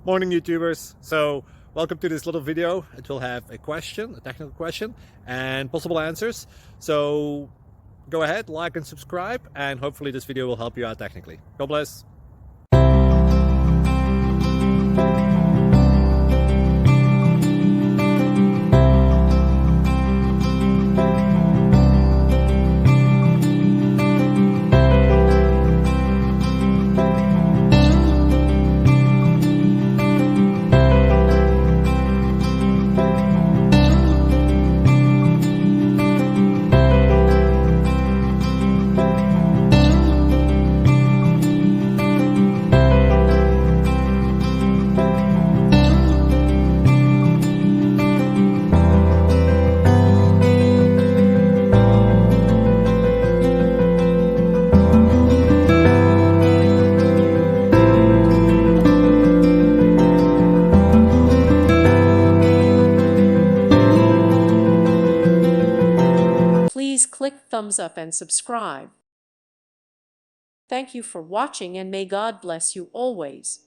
Morning YouTubers. So welcome to this little video. It will have a question, a technical question, and possible answers. So go ahead, like and subscribe, and hopefully this video will help you out technically. God bless. Please click thumbs up and subscribe. Thank you for watching, and may God bless you always.